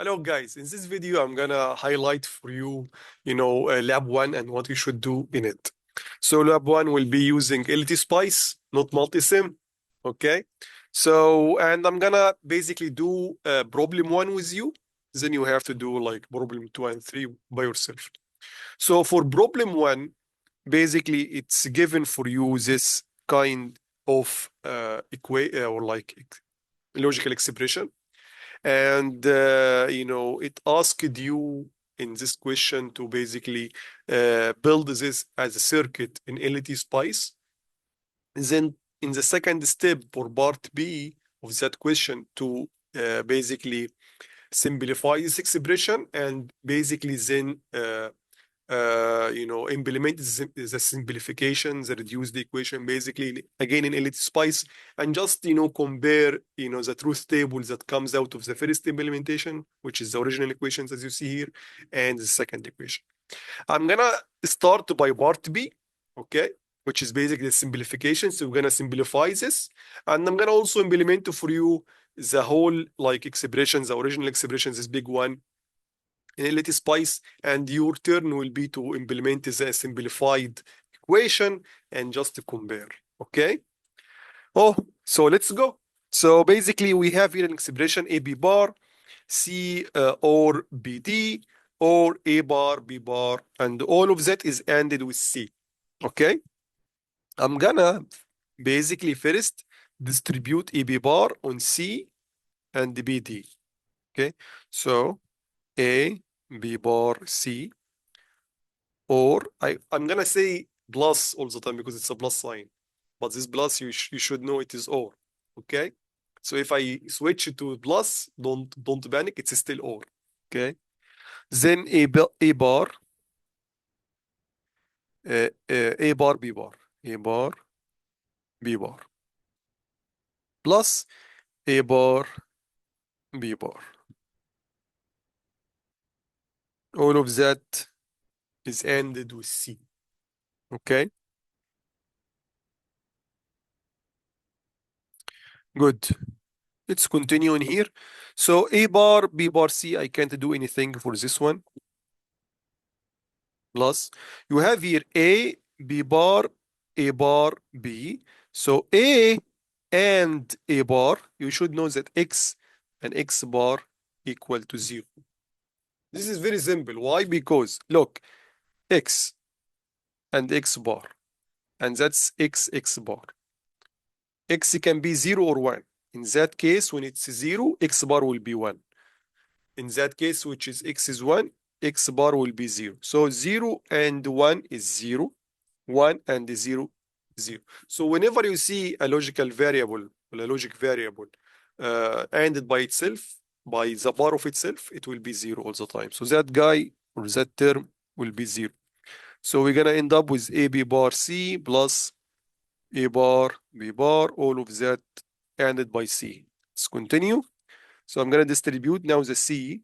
Hello guys, in this video I'm gonna highlight for you, lab 1 and what you should do in it. So lab 1 will be using LTspice, not multisim, okay? And I'm gonna basically do problem 1 with you, then you have to do like problem 2 and 3 by yourself. So for problem 1, basically it's given for you this kind of logical expression. And it asked you in this question to basically build this as a circuit in LTspice. Then in the second step for part B of that question to basically simplify this expression and basically then implement the simplification, the reduce the equation basically again in LTspice, and just compare the truth table that comes out of the first implementation, which is the original equations as you see here, and the second equation. I'm gonna start by part B, okay, which is basically the simplification. So we're gonna simplify this, and I'm gonna also implement for you the whole expressions, the original expressions, this big one in LTspice, and your turn will be to implement the simplified equation and just to compare, okay? So let's go. So basically we have here an expression AB bar, C or BD, or A bar, B bar, and all of that is ended with C, okay? I'm gonna basically first distribute AB bar on C and BD, okay? So A, B bar, C, or I'm gonna say plus all the time because it's a plus sign, but this plus you should know it is or, okay? So if I switch it to plus, don't panic, it's still or, okay? Then A bar, A bar, B bar, A bar, B bar, plus A bar, B bar. All of that is ended with C, okay? Good. Let's continue in here. So A bar, B bar, C, I can't do anything for this one. Plus, you have here A, B bar, A bar, B. So A and A bar, you should know that X and X bar equal to 0. This is very simple. Why? Because, look, X and X bar, and that's X, X bar. X can be 0 or 1. In that case, when it's 0, X bar will be 1. In that case, which is X is 1, X bar will be 0. So 0 and 1 is 0. 1 and 0, 0. So whenever you see a logical variable or a logic variable ended by itself, by the bar of itself, it will be 0 all the time. So that guy or that term will be 0. So we're gonna end up with AB bar C plus A bar B bar, all of that ended by C. Let's continue. So I'm gonna distribute now the C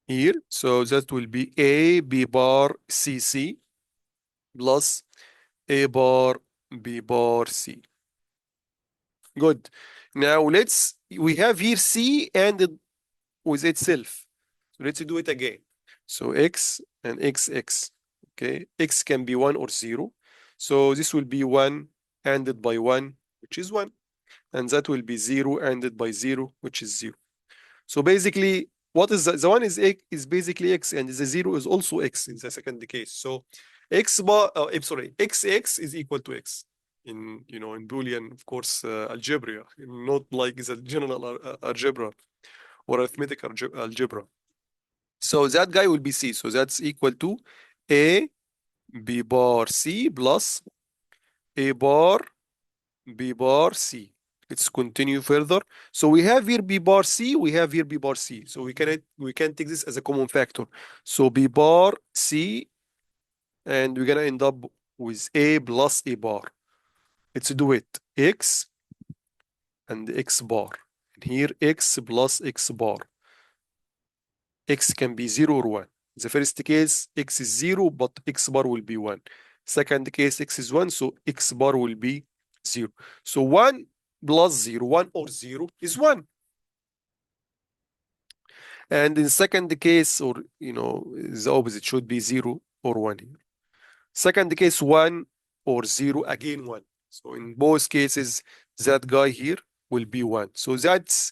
here. So that will be A B bar C C plus A bar B bar C. Good. Now we have here C ended with itself. So let's do it again. So X and XX, okay? X can be 1 or 0. So this will be 1 ended by 1, which is 1. And that will be 0 ended by 0, which is 0. So basically, what is the 1 is X, is basically X, and the 0 is also X in the second case. So X bar, XX is equal to X in Boolean, of course, algebra, not like the general algebra or arithmetic algebra. So that guy will be C. So that's equal to A B bar C plus A bar B bar C. Let's continue further. So we have here B bar C, we have here B bar C. So we can take this as a common factor. So B bar C, and we're gonna end up with A plus A bar. Let's do it. X and X bar. And here X plus X bar. X can be 0 or 1. The first case, X is 0, but X bar will be 1. Second case, X is 1, so X bar will be 0. So 1 plus 0, 1 or 0 is 1. And in second case, or the opposite should be 0 or 1 here. Second case, 1 or 0, again 1. So in both cases, that guy here will be 1. So that's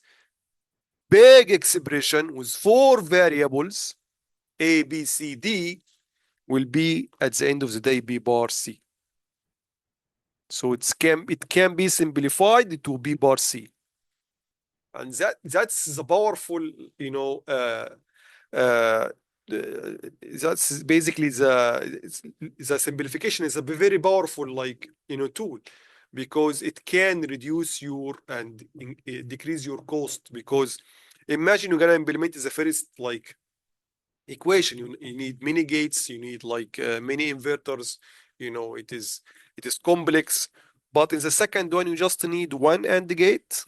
big expression with 4 variables, A, B, C, D, will be at the end of the day B bar C. So it can be simplified to B bar C. And that's the powerful, uh, that's basically the simplification is a very powerful tool, because it can reduce your and decrease your cost. Because imagine you're gonna implement the first equation, you need many gates, you need many inverters, it is complex. But in the second one, you just need one AND gate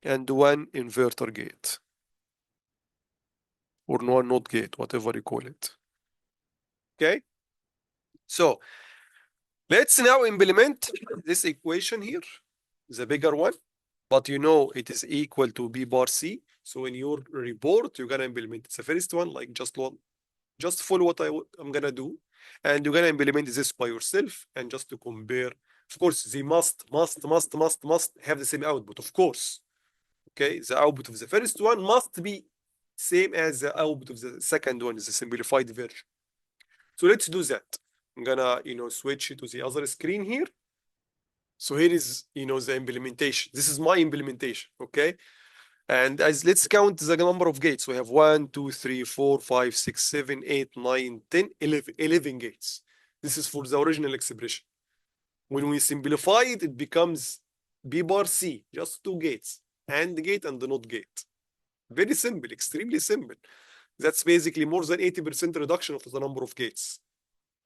and one inverter gate, or one NOT gate, whatever you call it. Okay, so let's now implement this equation here, the bigger one, but it is equal to B bar C. So in your report, you're gonna implement the first one, just follow what I'm gonna do, and you're gonna implement this by yourself, and just to compare. Of course, they must have the same output, of course. Okay, the output of the first one must be same as the output of the second one, is the simplified version. So let's do that. I'm gonna, switch to the other screen here. So here is, the implementation. This is my implementation, okay? And let's count the number of gates. We have 1, 2, 3, 4, 5, 6, 7, 8, 9, 10, 11 gates. This is for the original expression. When we simplify it, it becomes B bar C, just 2 gates, AND gate and the NOT gate. Very simple, extremely simple. That's basically more than 80% reduction of the number of gates.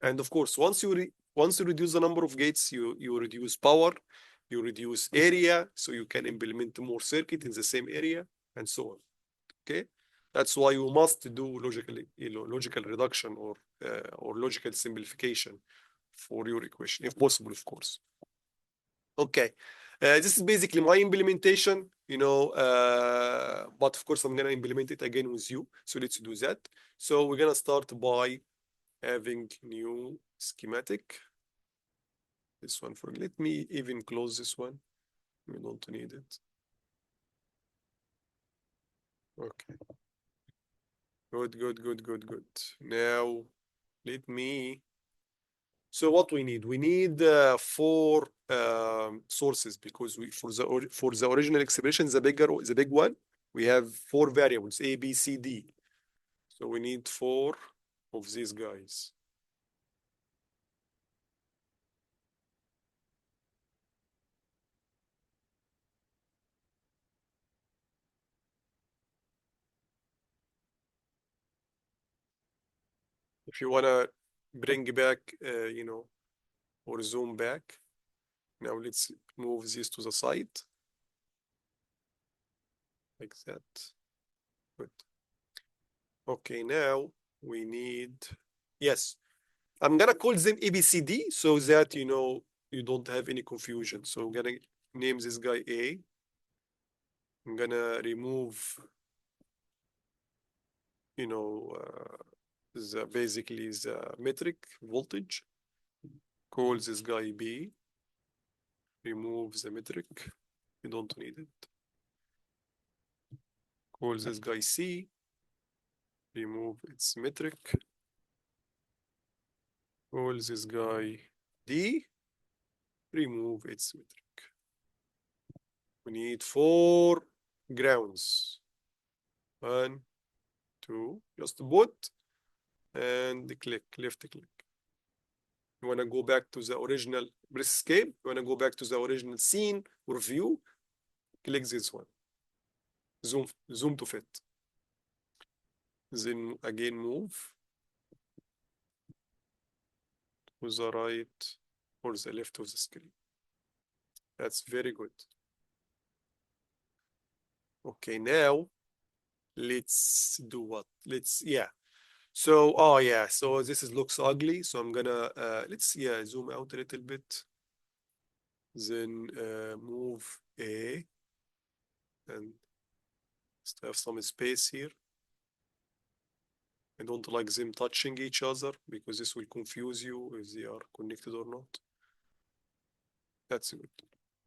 And of course, once you reduce the number of gates, you reduce power, you reduce area, so you can implement more circuit in the same area, and so on. Okay, that's why you must do logical reduction or logical simplification for your equation, if possible, of course. Okay, this is basically my implementation, but of course I'm gonna implement it again with you. So let's do that. So we're gonna start by having new schematic. This one let me even close this one. We don't need it. Okay. Good. Now let me. So what we need? We need 4 sources, because for the original expression, the big one, we have 4 variables, A, B, C, D. So we need 4 of these guys. If you wanna bring back, or zoom back. Now let's move this to the side, like that. Good. Okay, now we need, yes, I'm gonna call them ABCD so that you don't have any confusion. So I'm gonna name this guy A. I'm gonna remove, basically the metric voltage. Call this guy B. Remove the metric. You don't need it. Call this guy C. Remove its metric. Call this guy D. Remove its metric. We need 4 grounds. 1, 2, just put and click, left click. You want to go back to the original, press escape. You want to go back to the original scene or view, click this one. Zoom to fit. Then again move to the right or the left of the screen. That's very good. Okay, now let's do what? So, oh yeah, so this looks ugly. So I'm gonna, let's, zoom out a little bit. Then move A and Just have some space here. I don't like them touching each other because this will confuse you if they are connected or not. That's good.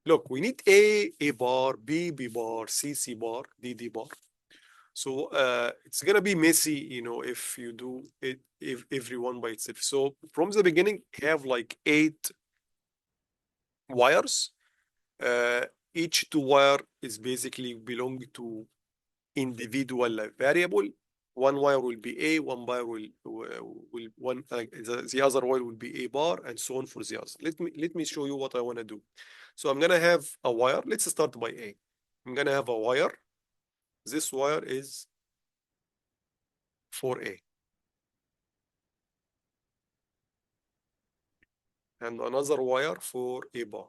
Look, we need A bar, B bar, C bar, D bar. So it's gonna be messy, if you do it if everyone by itself. So from the beginning, have like 8 wires. Uh, each 2 wire is basically belong to individual variable. One wire will be A, one wire will one the other wire will be A bar, and so on for the other. Let me show you what I want to do. So I'm gonna have a wire. Let's start by A. I'm gonna have a wire. This wire is for A, and another wire for A bar.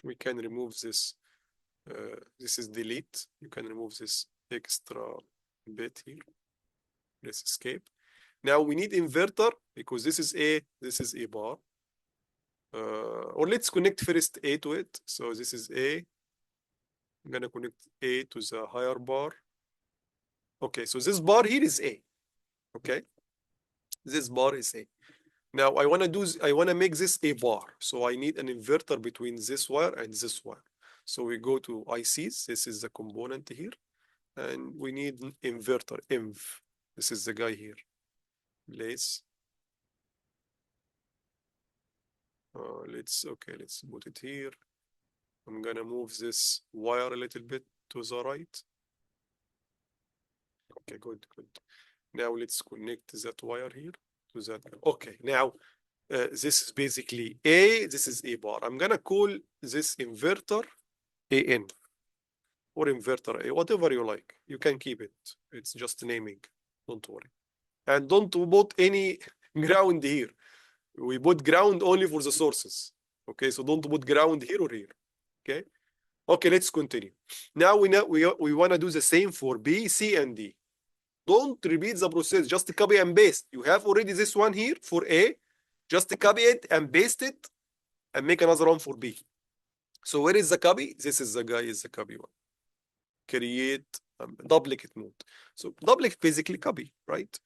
We can remove this. This is delete. You can remove this extra bit here. Let's escape. Now we need inverter because this is A bar. Or let's connect first A to it. So this is A. I'm gonna connect A to the higher bar. Okay, so this bar here is A. Okay, this bar is A. Now I wanna make this A bar. So I need an inverter between this wire and this wire. So we go to ICs. This is the component here, and we need an inverter. Inv. This is the guy here. Place. Let's put it here. I'm gonna move this wire a little bit to the right. Okay, good. Now let's connect that wire here to that. Okay, now this is basically A, this is A bar. I'm gonna call this inverter AN or inverter A, whatever you like. You can keep it. It's just naming. Don't worry. And don't put any ground here. We put ground only for the sources. Okay, so don't put ground here or here. Okay. Okay, let's continue. Now we want to do the same for B, C, and D. Don't repeat the process. Just copy and paste. You have already this one here for A. Just copy it and paste it and make another one for B. So where is the copy? This is the guy, is the copy one. Create duplicate mode. So duplicate basically copy, right?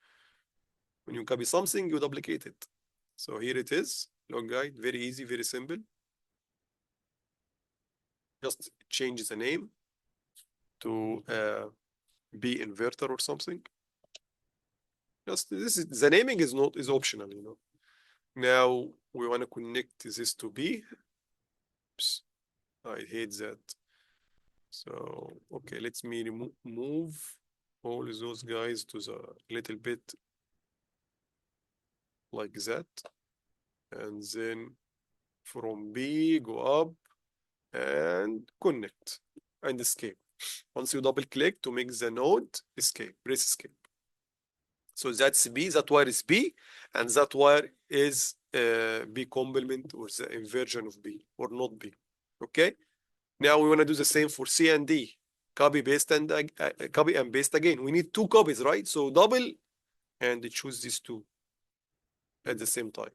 When you copy something, you duplicate it. So here it is. Log guide, very easy, very simple. Just change the name to B inverter or something. Just the naming is optional, Now we want to connect this to B. Oops, I hate that. So okay, let me move all those guys to the little bit like that, and then from B go up and connect and escape. Once you double click to make the node, escape, press escape. So that's B, that wire is B, and that wire is B complement or the inversion of B or not B. Okay. Now we want to do the same for C and D. Copy, paste, and copy and paste again. We need 2 copies, right? So double and choose these 2 at the same time.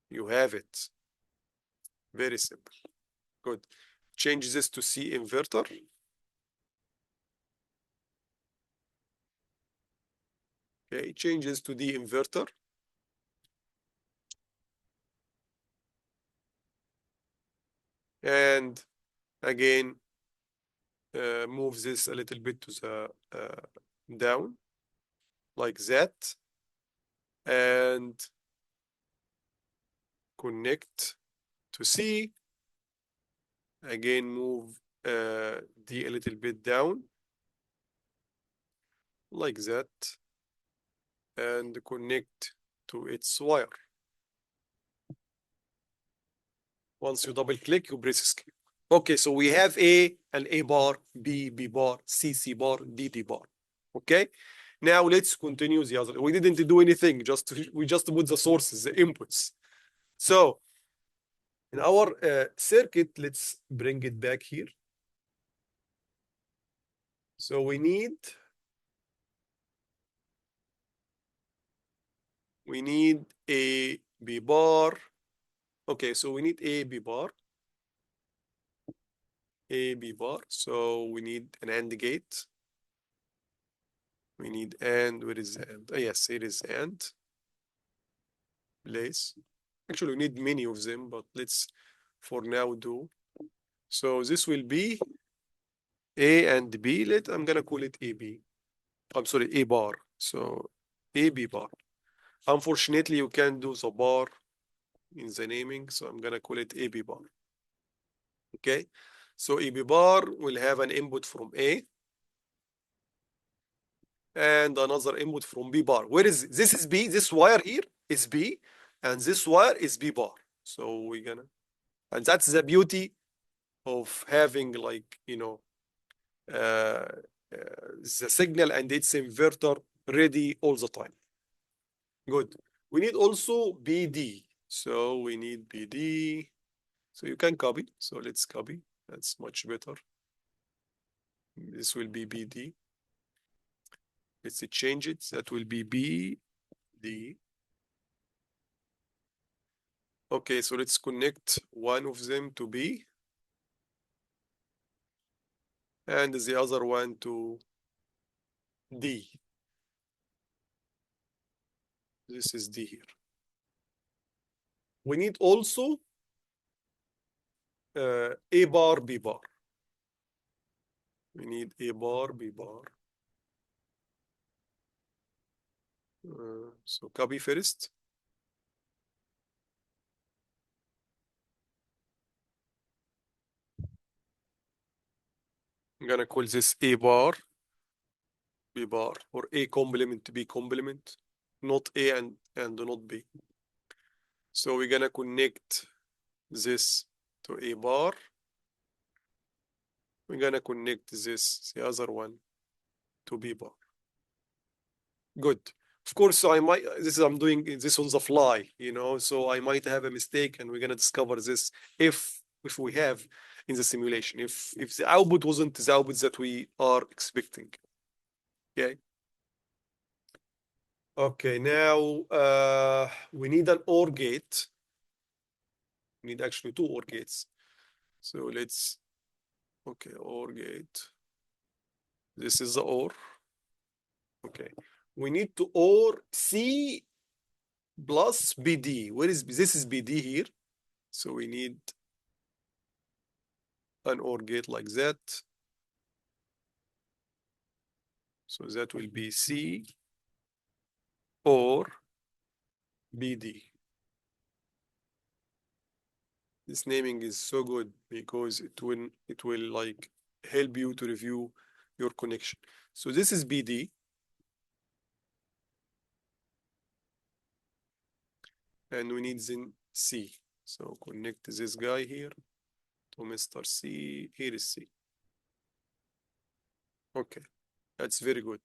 You have it. Very simple. Good. Change this to C inverter. Okay, change this to D inverter. And again, move this a little bit to the down like that, and connect to C. Again, move D a little bit down like that, and connect to its wire. Once you double click, you press escape. Okay, so we have A and A bar, B bar, C bar, D bar. Okay, now let's continue the other. We didn't do anything, we just put the sources, the inputs. So in our circuit, let's bring it back here. So we need A B bar. Okay, so we need A B bar. A, B bar. So we need an AND gate. We need AND. Where is the AND? Yes, it is AND. Place. Actually, we need many of them, but let's for now do. So this will be A and B. I'm gonna call it AB. I'm sorry, A bar. So AB bar. Unfortunately, you can't do the bar in the naming, so I'm gonna call it AB bar. Okay. So AB bar will have an input from A and another input from B bar. Where is this? Is B? This wire here is B, and this wire is B bar. So we're gonna, and that's the beauty of having like uh, the signal and its inverter ready all the time. Good. We need also BD. So we need BD. So you can copy. So let's copy. That's much better. This will be BD. Let's change it. That will be BD. Okay, so let's connect one of them to B and the other one to D. This is D here. We need also A bar, B bar. We need A bar, B bar. So copy first. I'm gonna call this A bar, B bar, or A complement, B complement, not A and not B. So we're gonna connect this to A bar. We're gonna connect this, the other one, to B bar. Good. Of course, I might, I'm doing this on the fly, so I might have a mistake and we're gonna discover this if we have in the simulation, if the output wasn't the output that we are expecting. Okay. Okay, now we need an OR gate. We need actually two OR gates. So okay, OR gate. This is the OR. Okay. We need to OR C plus BD. Where is this? Is BD here. So we need an OR gate like that. So that will be C or BD. This naming is so good because it will like help you to review your connection. So this is BD. And we need then C. So connect this guy here to Mr. C. Here is C. Okay, that's very good.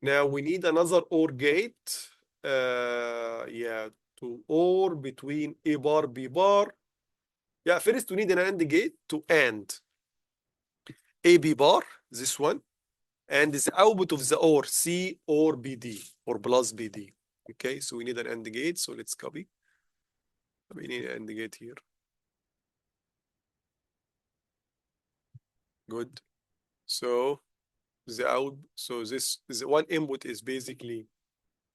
Now we need another OR gate. Yeah, to OR between A bar, B bar. Yeah, first we need an AND gate to AND AB bar, this one, and the output of the OR C or BD or plus BD. Okay, so we need an AND gate. So let's copy. We need an AND gate here. Good. So this one input is basically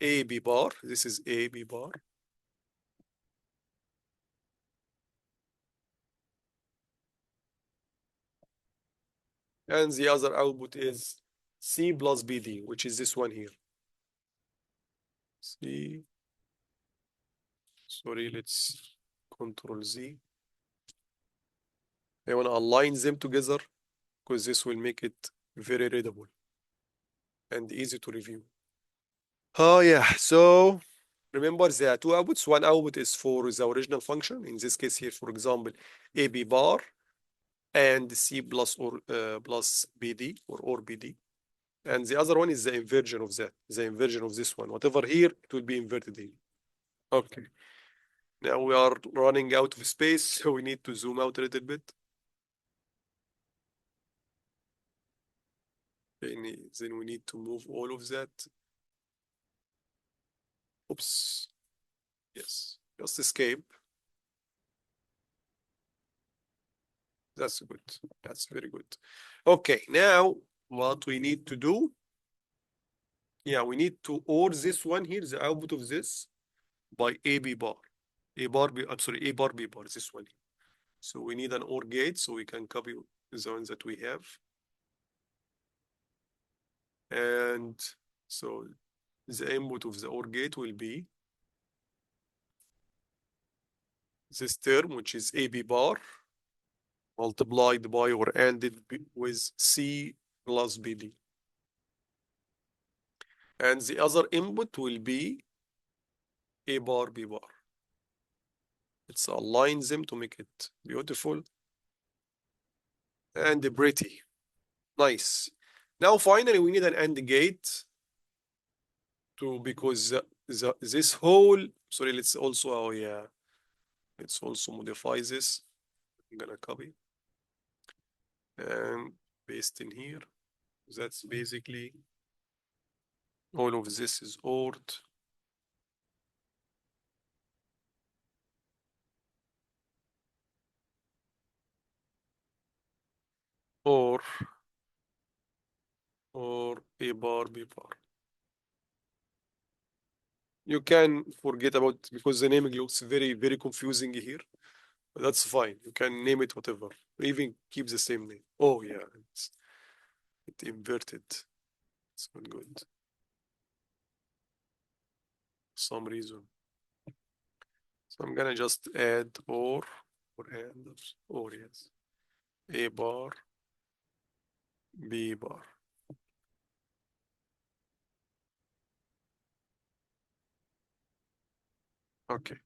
AB bar. This is AB bar. And the other output is C plus BD, which is this one here. C. Sorry, let's Control Z. I want to align them together because this will make it very readable and easy to review. Oh yeah, so remember the two outputs. One output is for the original function. In this case here, for example, AB bar and C plus or plus BD or BD. And the other one is the inversion of that, the inversion of this one. Whatever here, it will be inverted here. Okay. Now we are running out of space, so we need to zoom out a little bit. Then we need to move all of that. Oops. Yes, just escape. That's good. That's very good. Okay, now what we need to do, yeah, we need to OR this one here, the output of this, by AB bar. A bar B, I'm sorry, A bar B bar, this one. So we need an OR gate so we can copy the ones that we have. And so the input of the OR gate will be this term, which is AB bar, multiplied by or ANDed with C plus BD. And the other input will be A bar B bar. Let's align them to make it beautiful and pretty. Nice. Now finally we need an AND gate to, because this whole, sorry, let's also, oh yeah, let's also modify this. I'm gonna copy and paste in here. That's basically all of this is ORed. Or A bar B bar. You can forget about, because the naming looks very, very confusing here. But that's fine. You can name it whatever. Even keep the same name. Oh yeah, it inverted. It's not good. For some reason. So I'm gonna just add or and or yes. A bar, B bar. Okay.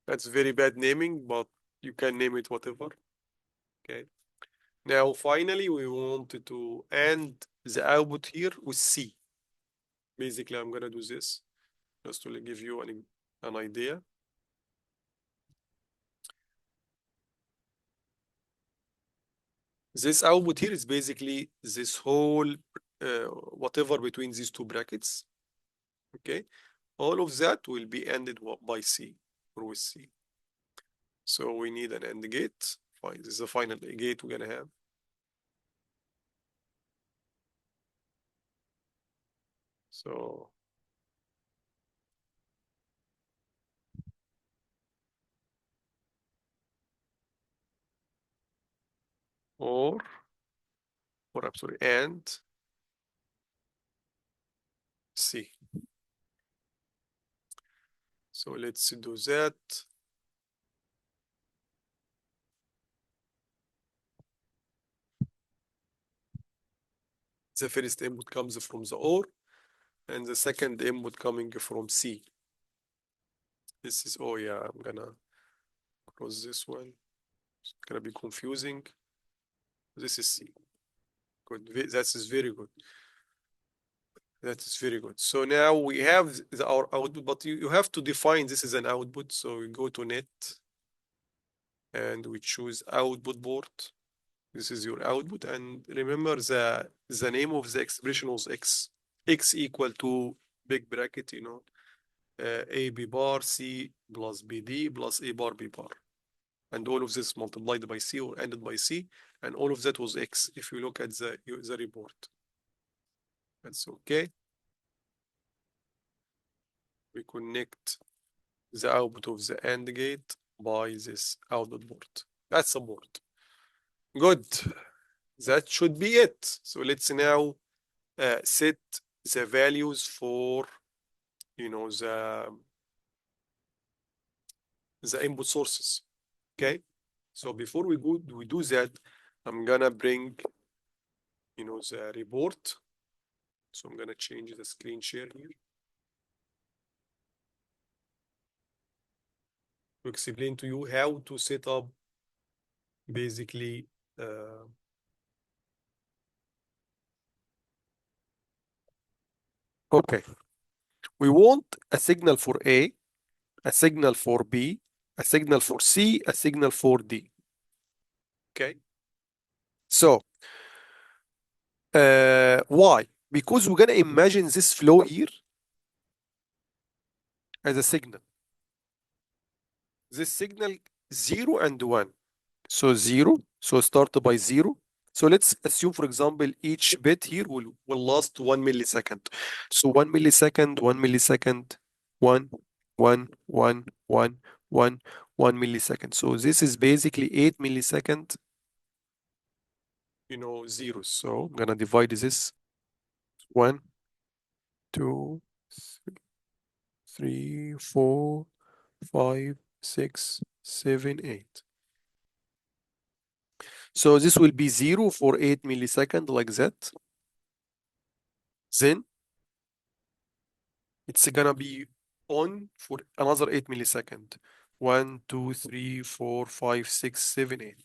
That's very bad naming, but you can name it whatever. Okay. Now finally we wanted to end the output here with C. Basically, I'm gonna do this just to give you an idea. This output here is basically this whole whatever between these two brackets. Okay, all of that will be ended by C or with C. So we need an AND gate. Fine, this is the final gate we're gonna have. So or I'm sorry, and C. So let's do that. The first input comes from the OR, and the second input coming from C. This is, oh yeah, I'm gonna close this one. It's gonna be confusing. This is C. Good. That is very good. That is very good. So now we have our output, but you have to define this as an output. So we go to net and we choose output port. This is your output. And remember the name of the expression was X. X equal to big bracket, you know, A B bar C plus BD plus A bar B bar. And all of this multiplied by C or ended by C. And all of that was X if you look at the report. That's okay. We connect the output of the AND gate by this output port. That's a port. Good. That should be it. So let's now set the values for, you know, the input sources. Okay. So before we do that, I'm gonna bring, you know, the report. So I'm gonna change the screen share here to explain to you how to set up basically okay. We want a signal for A, a signal for B, a signal for C, a signal for D. Okay. So why? Because we're gonna imagine this flow here as a signal. This signal 0 and 1. So 0. So start by 0. So let's assume, for example, each bit here will last 1 millisecond. So 1 millisecond, 1 millisecond, 1, 1, 1, 1, 1, 1 millisecond. So this is basically 8 millisecond, zeros. So I'm gonna divide this 1, 2, 3, 4, 5, 6, 7, 8. So this will be 0 for 8 millisecond like that. Then it's gonna be on for another 8 millisecond. 1, 2, 3, 4, 5, 6, 7, 8.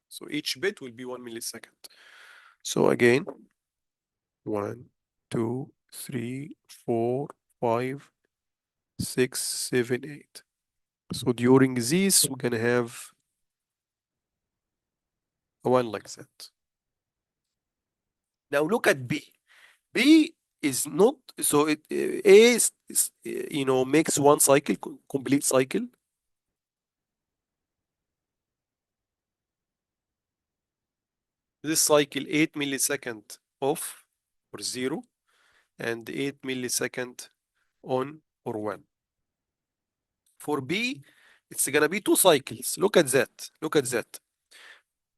So each bit will be 1 millisecond. So again, 1, 2, 3, 4, 5, 6, 7, 8. So during this, we're gonna have a one like that. Now look at B. B is not, so A makes one cycle, complete cycle. This cycle 8 millisecond off or 0 and 8 millisecond on or 1. For B, it's gonna be 2 cycles. Look at that. Look at that.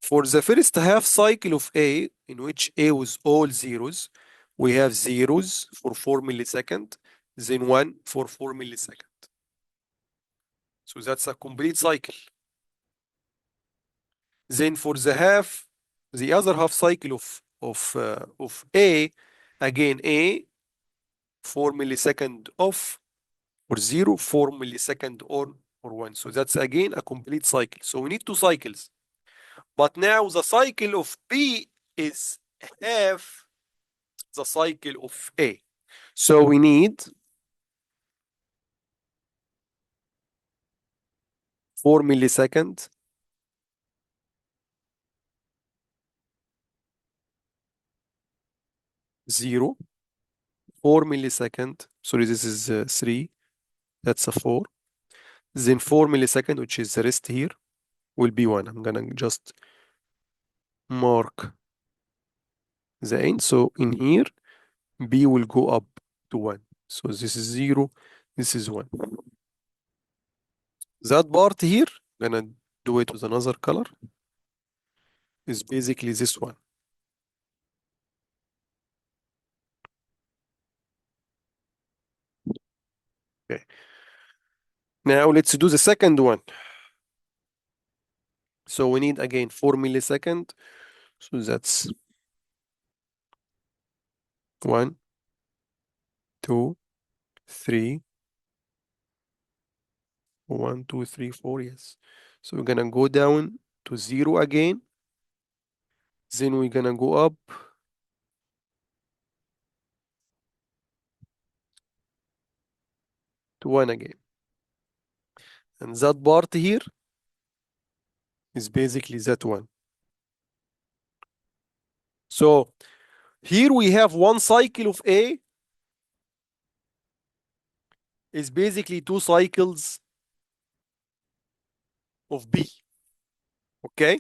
For the first half cycle of A, in which A was all zeros, we have zeros for 4 millisecond, then 1 for 4 millisecond. So that's a complete cycle. Then for the other half cycle of A, again A 4 millisecond off or 0, 4 millisecond on or 1. So that's again a complete cycle. So we need 2 cycles. But now the cycle of B is half the cycle of A. So we need 4 millisecond, 0, 4 millisecond. Sorry, this is 3. That's a 4. Then 4 millisecond, which is the rest here, will be 1. I'm gonna just mark the end. So in here, B will go up to 1. So this is 0, this is 1. That part here, gonna do it with another color, is basically this one. Okay. Now let's do the second one. So we need again 4 millisecond. So that's 1, 2, 3, 1, 2, 3, 4, yes. So we're gonna go down to 0 again. Then we're gonna go up to 1 again. And that part here is basically that one. So here we have one cycle of A is basically 2 cycles of B. Okay?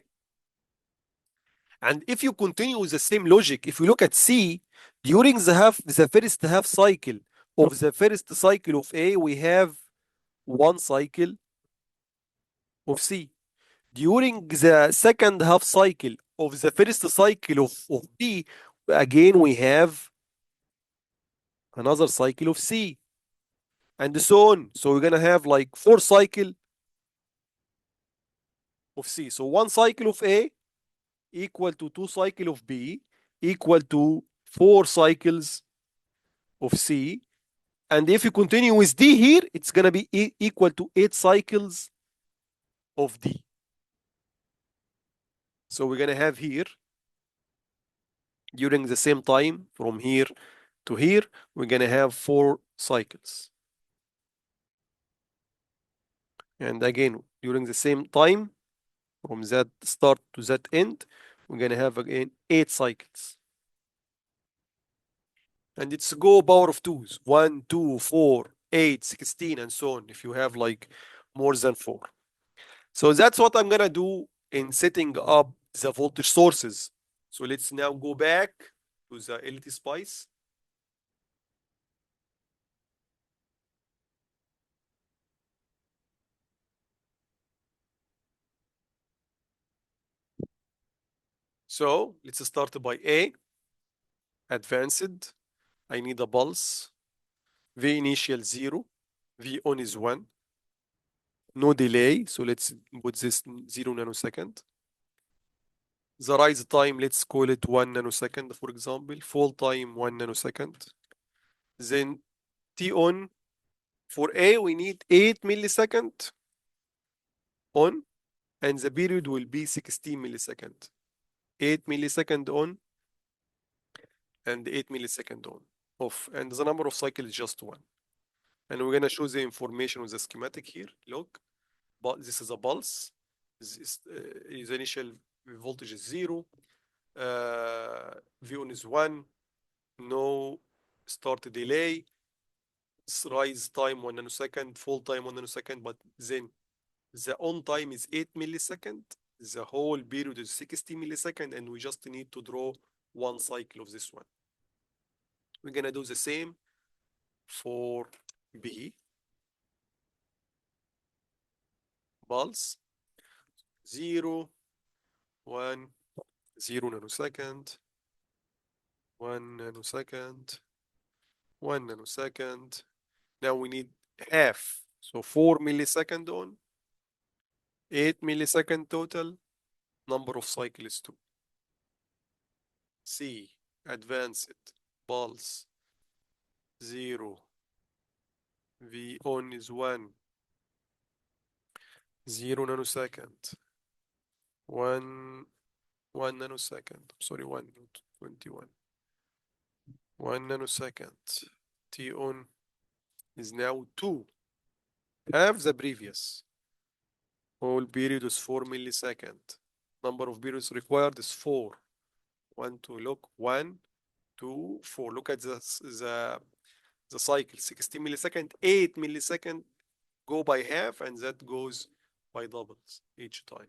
And if you continue with the same logic, if you look at C, during the first half cycle of the first cycle of A, we have one cycle of C. During the second half cycle of the first cycle of B, again we have another cycle of C, and so on. So we're gonna have like 4 cycle of C. So 1 cycle of A equal to 2 cycle of B equal to 4 cycles of C. And if you continue with D here, it's gonna be equal to 8 cycles of D. So we're gonna have here, during the same time, from here to here, we're gonna have 4 cycles. And again, during the same time, from that start to that end, we're gonna have again 8 cycles. And it's go power of 2s, 1, 2, 4, 8, 16, and so on, if you have like more than 4. So that's what I'm gonna do in setting up the voltage sources. So let's now go back to the LTspice. So let's start by A, advanced. I need a pulse. V initial 0. V on is 1. No delay. So let's put this 0 nanosecond. The rise time, let's call it 1 nanosecond, for example. Fall time, 1 nanosecond. Then T on, for A, we need 8 millisecond on, and the period will be 16 millisecond. 8 millisecond on, and 8 millisecond on, off. And the number of cycles is just 1. And we're going to show the information with the schematic here. Look, but this is a pulse. This is, the initial voltage is 0. V on is 1. No start delay. Rise time 1 nanosecond. Fall time 1 nanosecond. But then the on time is 8 millisecond. The whole period is 60 millisecond. And we just need to draw one cycle of this one. We're going to do the same for B. Pulse 0, 1, 0 nanosecond, 1 nanosecond, 1 nanosecond. Now we need half. So 4 millisecond on, 8 millisecond total, number of cycles 2. C, advanced, pulse 0, V on is 1, 0 nanosecond, 1 nanosecond. I'm sorry, 1, not 21. 1 nanosecond. T on is now 2. Half the previous. Whole period is 4 millisecond. Number of periods required is 4. 1, 2, look. 1, 2, 4. Look at the cycle. 60 millisecond, 8 millisecond go by half, and that goes by doubles each time.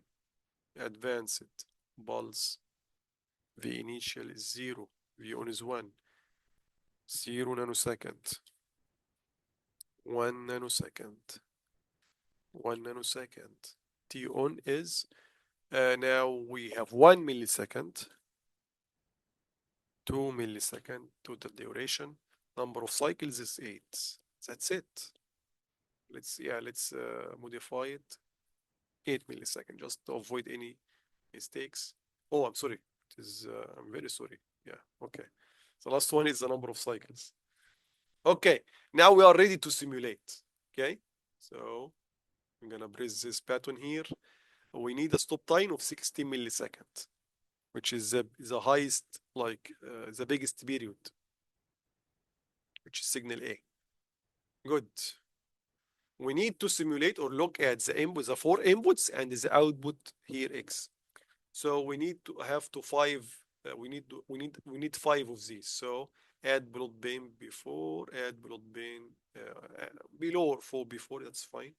Advanced, pulse. V initial is 0. V on is 1. 0 nanosecond. 1 nanosecond. 1 nanosecond. T on is, now we have 1 millisecond. 2 millisecond total duration. Number of cycles is 8. That's it. Let's modify it. 8 millisecond, just to avoid any mistakes. Oh, I'm sorry. It is, I'm very sorry. Yeah, okay. The last one is the number of cycles. Okay, now we are ready to simulate. Okay, so I'm gonna press this button here. We need a stop time of 60 milliseconds, which is the highest, like the biggest period, which is signal A. Good. We need to simulate or look at the input, the 4 inputs, and the output here X. So we need to have to 5. We need 5 of these. So add blood bin before, add blood bin below or 4 before. That's fine.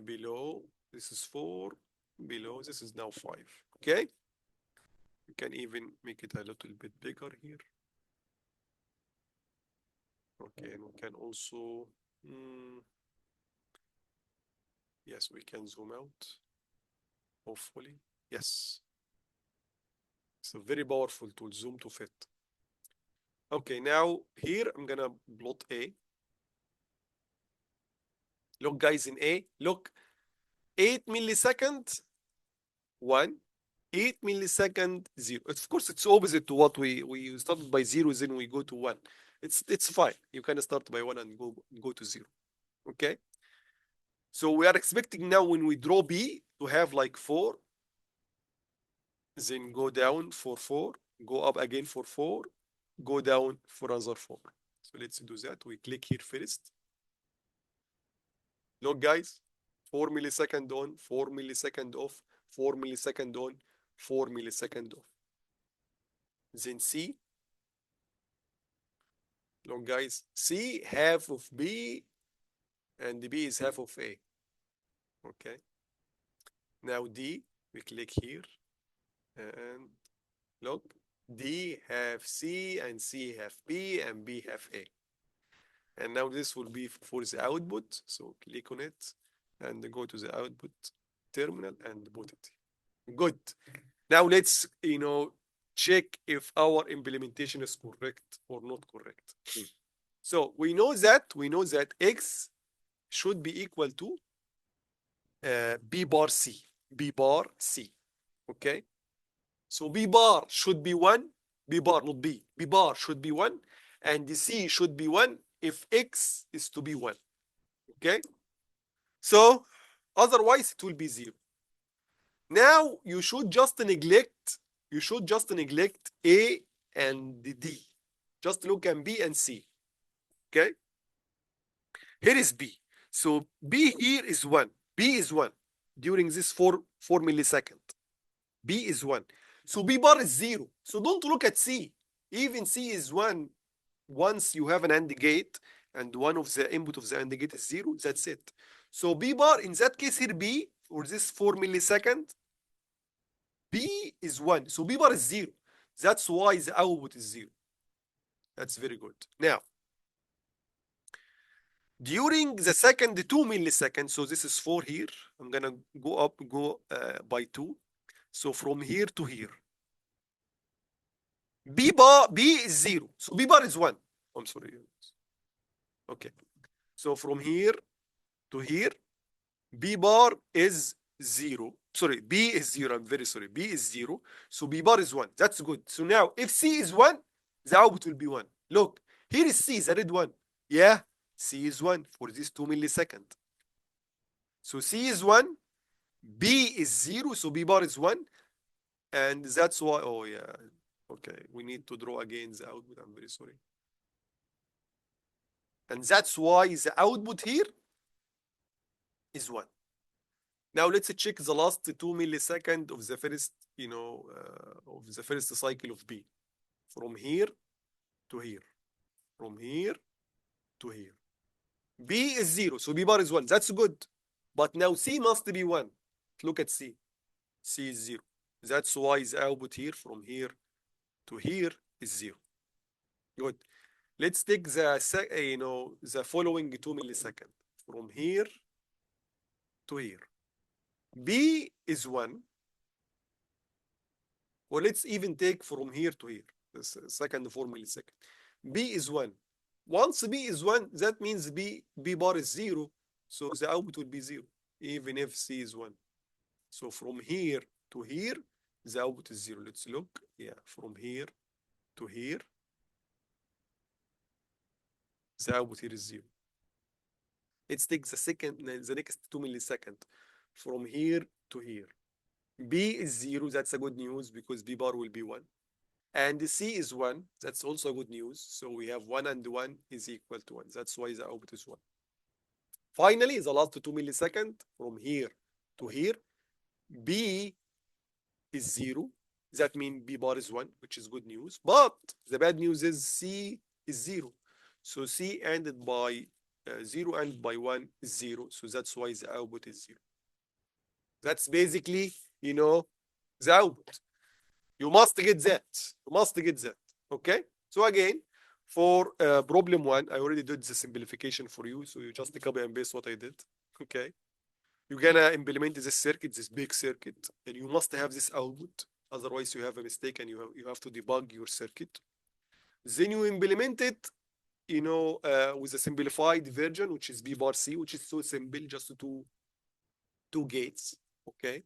Below, this is 4. Below, this is now 5. Okay. We can even make it a little bit bigger here. Okay, and we can also, yes, we can zoom out, hopefully. Yes. It's a very powerful tool, zoom to fit. Okay, now here I'm gonna plot A. Look, guys, in A, look, 8 millisecond, 1, 8 millisecond, 0. Of course, it's opposite to what we started by 0, then we go to 1. It's fine. You can start by 1 and go to 0. Okay? So we are expecting now when we draw B to have like 4, then go down for 4, go up again for 4, go down for another 4. So let's do that. We click here first. Look, guys, 4 millisecond on, 4 millisecond off, 4 millisecond on, 4 millisecond off. Then C. Look, guys, C half of B, and B is half of A. Okay. Now D, We click here and look. D have C and C have B and B have A. And now this will be for the output. So click on it and go to the output terminal and put it. Good. Now let's, check if our implementation is correct or not correct. So we know that X should be equal to B bar C. B bar C. Okay. So B bar should be 1. B bar, not B. B bar should be 1. And the C should be 1 if X is to be 1. Okay. So otherwise it will be 0. Now you should just neglect A and D. Just look at B and C. Okay. Here is B. So B here is 1. B is 1 during this 4 millisecond. B is 1. So B bar is 0. So don't look at C. Even C is 1 once you have an AND gate and one of the input of the AND gate is 0. That's it. So B bar, in that case here, B, or this 4 millisecond, B is 1. So B bar is 0. That's why the output is 0. That's very good. Now, during the second 2 milliseconds, so this is 4 here. I'm going to go by 2. So from here to here. B is 0. So B bar is 1. I'm sorry. Okay. So from here to here, B bar is 0. Sorry, B is 0. I'm very sorry. B is 0. So B bar is 1. That's good. So now, if C is 1, the output will be 1. Look, here is C, the red one. Yeah, C is 1 for this 2 milliseconds. So C is 1. B is 0. So B bar is 1. And that's why, oh yeah. Okay, we need to draw again the output. I'm very sorry. And that's why the output here is 1. Now let's check the last 2 milliseconds of the first, of the first cycle of B. From here to here. From here to here. B is 0, so B bar is 1. That's good. But now C must be 1. Look at C. C is 0. That's why the output here from here to here is 0. Good. Let's take the following 2 milliseconds. From here to here. B is 1. Or let's even take from here to here. The second 4 milliseconds. B is 1. Once B is 1, that means B bar is 0. So the output will be 0, even if C is 1. So from here to here, the output is 0. Let's look. Yeah, from here to here, the output here is 0. Let's take the next 2 milliseconds. From here to here. B is 0. That's a good news because B bar will be 1. And C is 1. That's also good news. So we have 1 and 1 is equal to 1. That's why the output is 1. Finally, the last 2 milliseconds from here to here, B is 0. That means B bar is 1, which is good news. But the bad news is C is 0. So C ended by 0 and by 1 is 0. So that's why the output is 0. That's basically, the output. You must get that. You must get that. Okay? So again, for problem 1, I already did the simplification for you. So you just copy and paste what I did. Okay? You're gonna implement this circuit, this big circuit, and you must have this output. Otherwise, you have a mistake and you have to debug your circuit. Then you implement it, with a simplified version, which is B bar C, which is so simple, just two gates. Okay?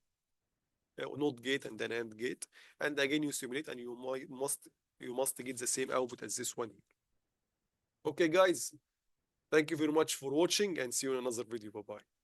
Not gate and then AND gate, and again you simulate and you must get the same output as this one here. Okay guys, thank you very much for watching and see you in another video. Bye bye.